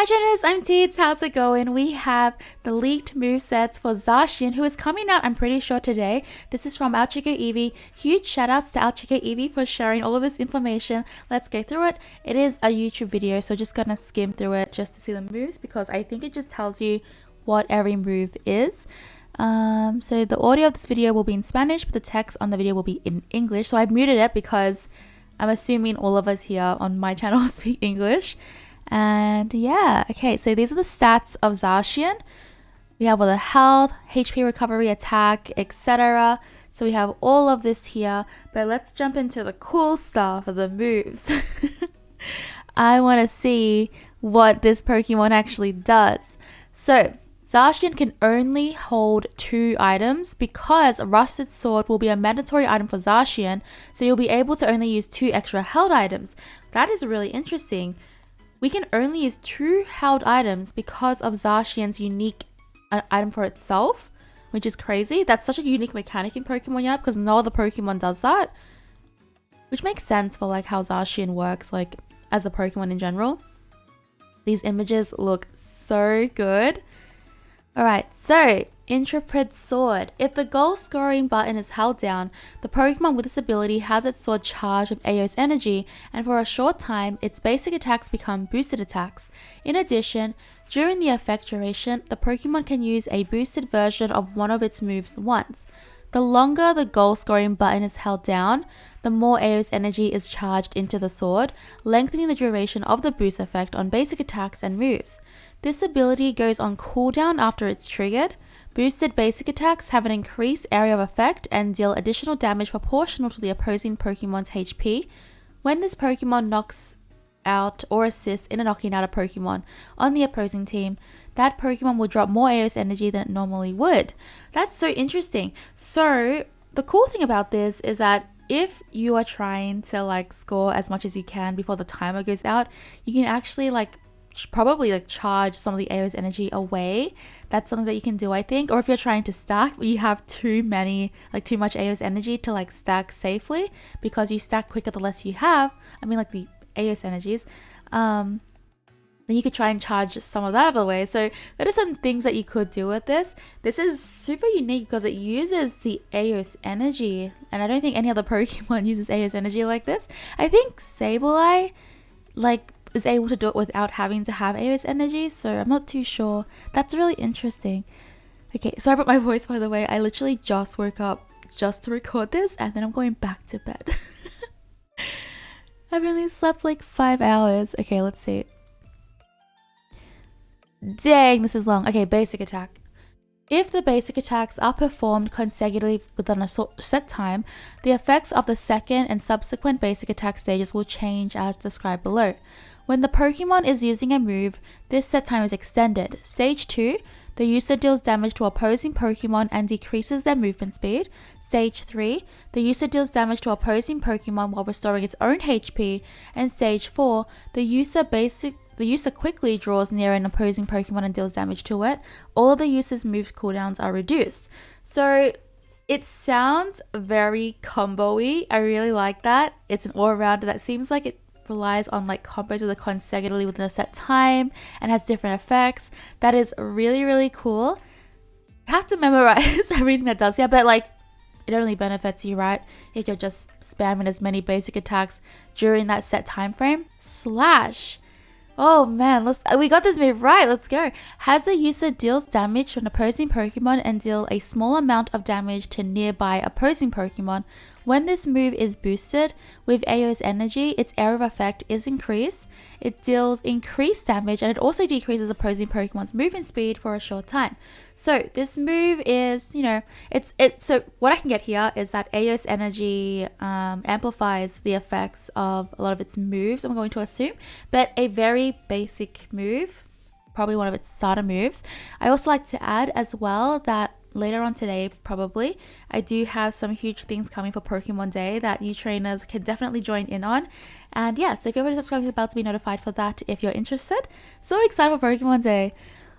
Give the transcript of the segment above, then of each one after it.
Hi trainers, I'm Teeds. How's it going? We have the leaked movesets for Zacian, who is coming out, I'm pretty sure, today. This is from ElChicoEevee. Huge shoutouts to ElChicoEevee for sharing all of this information. Let's go through it. It is a YouTube video, so just gonna skim through it just to see the moves because I think it just tells you what every move is. So the audio of this video will be in Spanish, but the text on the video will be in English. So I muted it because I'm assuming all of us here on my channel speak English. And yeah, okay, so these are the stats of Zacian. We have all the health, HP recovery, attack, etc. So we have all of this here, but let's jump into the cool stuff of the moves. I want to see what this Pokemon actually does. So Zacian can only hold 2 items because Rusted Sword will be a mandatory item for Zacian, so you'll be able to only use 2 extra held items. That is really interesting. We can only use 2 held items because of Zacian's unique item for itself, which is crazy. That's such a unique mechanic in Pokemon Yap because no other Pokemon does that, which makes sense for like how Zacian works like as a Pokemon in general. These images look so good. Alright, so Intrepid Sword. If the goal scoring button is held down, the Pokemon with this ability has its sword charged with Aeos energy, and for a short time, its basic attacks become boosted attacks. In addition, during the effect duration, the Pokemon can use a boosted version of one of its moves once. The longer the goal scoring button is held down, the more Aeos energy is charged into the sword, lengthening the duration of the boost effect on basic attacks and moves. This ability goes on cooldown after it's triggered. Boosted basic attacks have an increased area of effect and deal additional damage proportional to the opposing Pokemon's HP. When this Pokemon knocks out or assists in knocking out a Pokemon on the opposing team, that Pokemon will drop more Aeos energy than it normally would. That's so interesting. So the cool thing about this is that if you are trying to like score as much as you can before the timer goes out, you can actually probably charge some of the Aeos energy away. That's something that you can do, I think. Or if you're trying to stack, but you have too much Aeos energy to stack safely, because you stack quicker the less you have. I mean, the Aeos energies. Then you could try and charge some of that out of the way. So there are some things that you could do with this. This is super unique because it uses the Aeos energy, and I don't think any other Pokemon uses Aeos energy like this. I think Sableye is able to do it without having to have Aeos energy, so I'm not too sure. That's really interesting. Okay, sorry about my voice, by the way. I literally just woke up just to record this, and then I'm going back to bed. I've only slept 5 hours. Okay, let's see. Dang, this is long. Okay, basic attack. If the basic attacks are performed consecutively within a set time, the effects of the second and subsequent basic attack stages will change as described below. When the Pokemon is using a move, this set time is extended. Stage 2, the user deals damage to opposing Pokemon and decreases their movement speed. Stage 3, the user deals damage to opposing Pokemon while restoring its own HP. And Stage 4, the user quickly draws near an opposing Pokemon and deals damage to it. All of the user's move cooldowns are reduced. So it sounds very combo-y. I really like that. It's an all-rounder that seems like it relies on combos with consecutively within a set time and has different effects. That is really, really cool. You have to memorize everything that does here, but it only benefits you, right, if you're just spamming as many basic attacks during that set time frame. Slash. Oh man, we got this move right. Let's go. Has the user deals damage to an opposing Pokemon and deal a small amount of damage to nearby opposing Pokemon. When this move is boosted with Aeos energy, its area of effect is increased. It deals increased damage and it also decreases opposing Pokemon's movement speed for a short time. So this move is, so what I can get here is that Aeos energy amplifies the effects of a lot of its moves, I'm going to assume, but a very basic move, probably one of its starter moves. I also like to add as well that later on today, probably, I do have some huge things coming for Pokemon Day that you trainers can definitely join in on. And yeah, so if you're already subscribed to the bell to be notified for that if you're interested. So excited for Pokemon Day.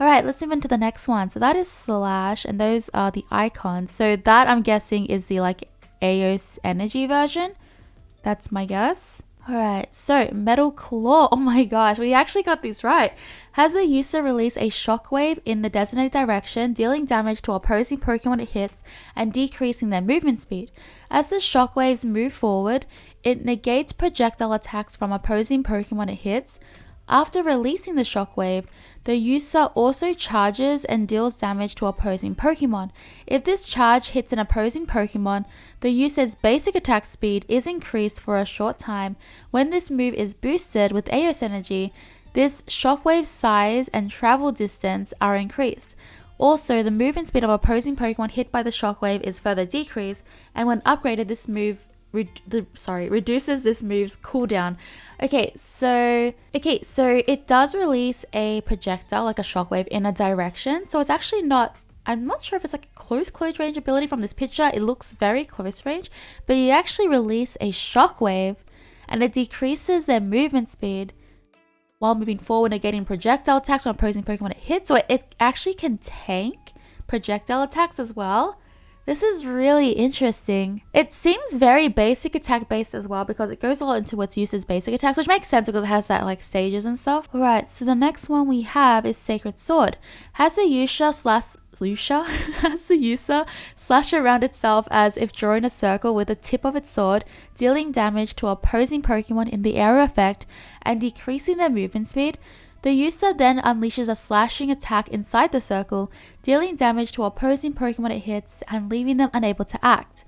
Alright, let's move into the next one. So that is Slash, and those are the icons. So that, I'm guessing, is the Aeos energy version. That's my guess. Alright, so Metal Claw. Oh my gosh, we actually got these right. Has the user release a shockwave in the designated direction, dealing damage to opposing Pokemon it hits and decreasing their movement speed. As the shockwaves move forward, it negates projectile attacks from opposing Pokemon it hits. After releasing the shockwave, the user also charges and deals damage to opposing Pokemon. If this charge hits an opposing Pokemon, the user's basic attack speed is increased for a short time. When this move is boosted with Aeos energy, this shockwave size and travel distance are increased. Also, the movement speed of opposing Pokemon hit by the shockwave is further decreased, and when upgraded, this move reduces this move's cooldown. Okay, so it does release a projectile, like a shockwave, in a direction. So it's actually not, I'm not sure if it's like a close range ability from this picture. It looks very close range, but you actually release a shockwave and it decreases their movement speed while moving forward and getting projectile attacks from opposing Pokemon it hits. So it actually can tank projectile attacks as well. This is really interesting. It seems very basic attack based as well, because it goes a lot into its user's basic attacks, which makes sense because it has that like stages and stuff. Alright, so the next one we have is Sacred Sword. Has the user slash around itself as if drawing a circle with the tip of its sword, dealing damage to opposing Pokemon in the area effect and decreasing their movement speed. The user then unleashes a slashing attack inside the circle, dealing damage to opposing Pokemon it hits and leaving them unable to act.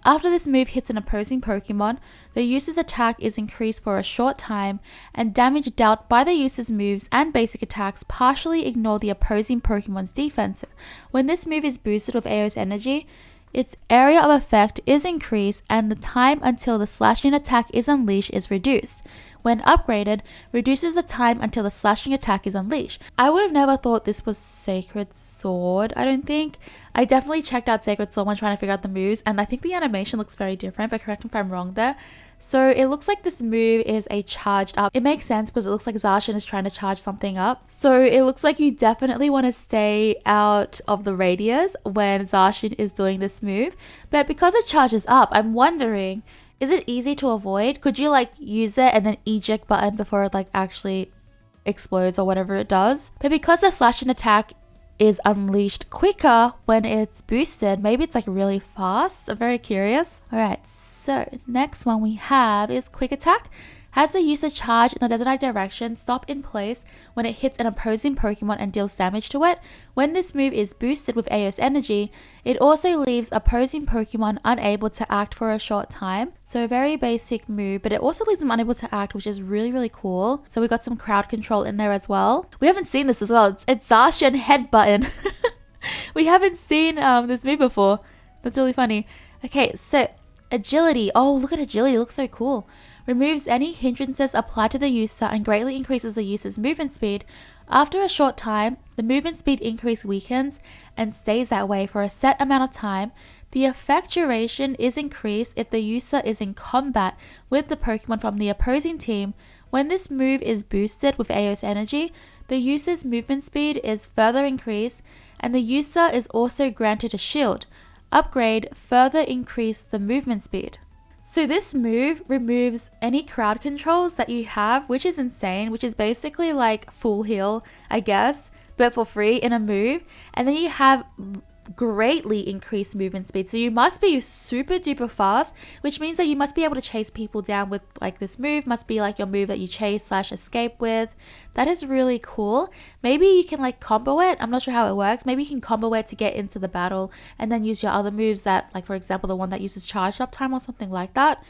After this move hits an opposing Pokemon, the user's attack is increased for a short time, and damage dealt by the user's moves and basic attacks partially ignore the opposing Pokemon's defense. When this move is boosted with Aeos energy, its area of effect is increased and the time until the slashing attack is unleashed is reduced. When upgraded, reduces the time until the slashing attack is unleashed. I would have never thought this was Sacred Sword, I don't think. I definitely checked out Sacred Sword when trying to figure out the moves, and I think the animation looks very different, but correct me if I'm wrong there. So it looks like this move is a charged up. It makes sense because it looks like Zacian is trying to charge something up. So it looks like you definitely want to stay out of the radius when Zacian is doing this move. But because it charges up, I'm wondering, is it easy to avoid? Could you like use it and then eject button before it like actually explodes or whatever it does? But because the slashing attack is unleashed quicker when it's boosted, maybe it's like really fast. I'm very curious. Alright, so next one we have is Quick Attack. Has the user charge in the designated direction, stop in place when it hits an opposing Pokemon and deals damage to it. When this move is boosted with Aeos energy, it also leaves opposing Pokemon unable to act for a short time. So a very basic move, but it also leaves them unable to act, which is really, really cool. So we got some crowd control in there as well. We haven't seen this as well. It's Zacian head button. We haven't seen this move before. That's really funny. Okay, so Agility. Oh, look at Agility. It looks so cool. Removes any hindrances applied to the user and greatly increases the user's movement speed. After a short time, the movement speed increase weakens and stays that way for a set amount of time. The effect duration is increased if the user is in combat with the Pokemon from the opposing team. When this move is boosted with Aeos energy, the user's movement speed is further increased and the user is also granted a shield. Upgrade further increase the movement speed. So this move removes any crowd controls that you have, which is insane, which is basically like full heal, I guess, but for free in a move. And then you have greatly increased movement speed. So you must be super duper fast, which means that you must be able to chase people down with like this move, must be like your move that you chase / escape with. That is really cool. Maybe you can like combo it. I'm not sure how it works. Maybe you can combo it to get into the battle and then use your other moves that, like for example, the one that uses charged up time or something like that.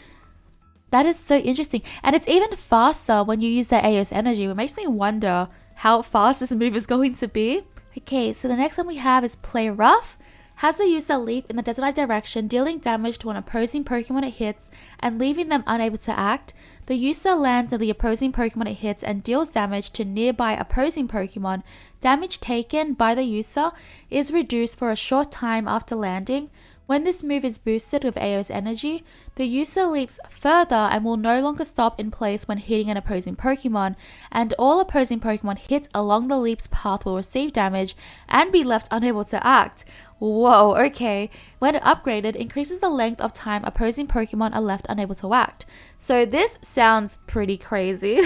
That is so interesting. And it's even faster when you use the Aeos energy. It makes me wonder how fast this move is going to be. Okay, so the next one we have is Play Rough. Has the user leap in the designated direction, dealing damage to an opposing Pokemon it hits and leaving them unable to act. The user lands on the opposing Pokemon it hits and deals damage to nearby opposing Pokemon. Damage taken by the user is reduced for a short time after landing. When this move is boosted with AO's energy, the user leaps further and will no longer stop in place when hitting an opposing Pokemon, and all opposing Pokemon hit along the leap's path will receive damage and be left unable to act. Whoa, okay. When upgraded, increases the length of time opposing Pokemon are left unable to act. So this sounds pretty crazy.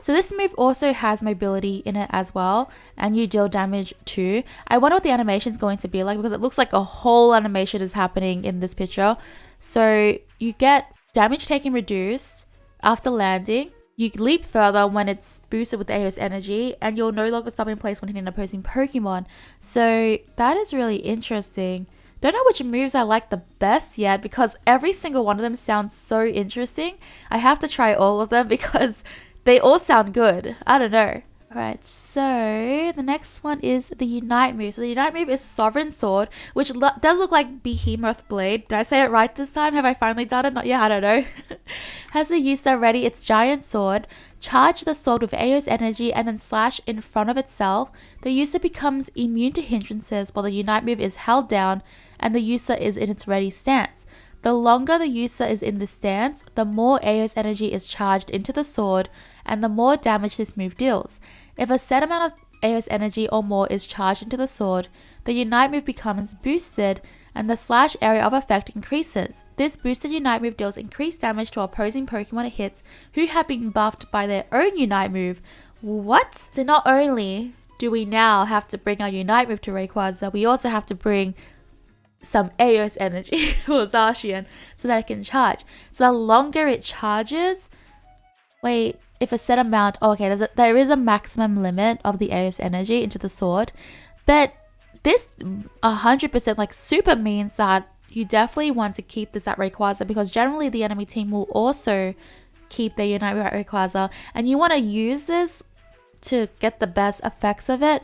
So this move also has mobility in it as well, and you deal damage too. I wonder what the animation is going to be like because it looks like a whole animation is happening in this picture. So you get damage taken reduced after landing. You leap further when it's boosted with AO's energy, and you'll no longer stop in place when hitting an opposing Pokemon. So that is really interesting. Don't know which moves I like the best yet because every single one of them sounds so interesting. I have to try all of them because they all sound good. I don't know. Alright, so the next one is the Unite move. So the Unite move is Sovereign Sword, which does look like Behemoth Blade. Did I say it right this time? Have I finally done it? Not yet, I don't know. Has the user ready its Giant Sword, charge the sword with AO's energy, and then slash in front of itself. The user becomes immune to hindrances while the Unite move is held down and the user is in its ready stance. The longer the user is in this stance, the more AO's energy is charged into the sword and the more damage this move deals. If a set amount of AO's energy or more is charged into the sword, the Unite move becomes boosted and the slash area of effect increases. This boosted Unite move deals increased damage to opposing Pokemon it hits who have been buffed by their own Unite move. What? So not only do we now have to bring our Unite move to Rayquaza, we also have to bring some AO's energy for Zacian so that it can charge. So the longer it charges, wait, if a set amount, there is a maximum limit of the AO's energy into the sword, but this 100% like super means that you definitely want to keep this at Rayquaza because generally the enemy team will also keep their Unite move at Rayquaza, and you want to use this to get the best effects of it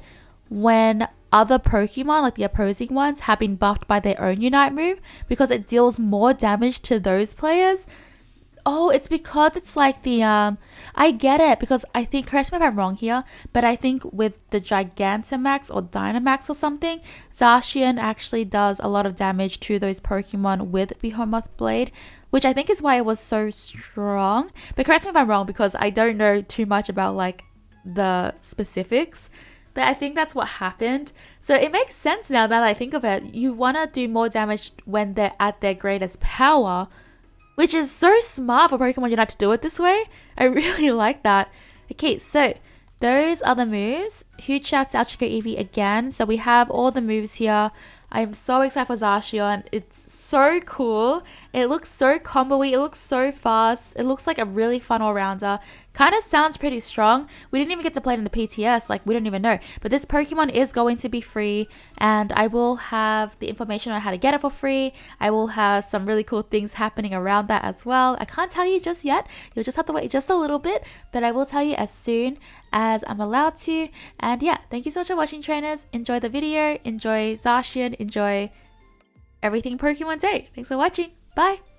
when other Pokemon, like the opposing ones, have been buffed by their own Unite move because it deals more damage to those players. Oh, it's because it's like the, I get it because I think, correct me if I'm wrong here, but I think with the Gigantamax or Dynamax or something, Zacian actually does a lot of damage to those Pokemon with Behemoth Blade, which I think is why it was so strong. But correct me if I'm wrong because I don't know too much about like the specifics. But I think that's what happened. So it makes sense now that I think of it. You want to do more damage when they're at their greatest power, which is so smart for Pokemon Unite to do it this way. I really like that. Okay, so those are the moves. Huge shout out to ElChicoEevee again. So we have all the moves here. I am so excited for Zacian. It's so cool. It looks so combo-y. It looks so fast. It looks like a really fun all-rounder. Kind of sounds pretty strong. We didn't even get to play it in the PTS. Like, we don't even know. But this Pokemon is going to be free. And I will have the information on how to get it for free. I will have some really cool things happening around that as well. I can't tell you just yet. You'll just have to wait just a little bit. But I will tell you as soon as I'm allowed to. And yeah, thank you so much for watching, trainers. Enjoy the video. Enjoy Zacian. Enjoy everything Pokemon Day. Thanks for watching. Bye.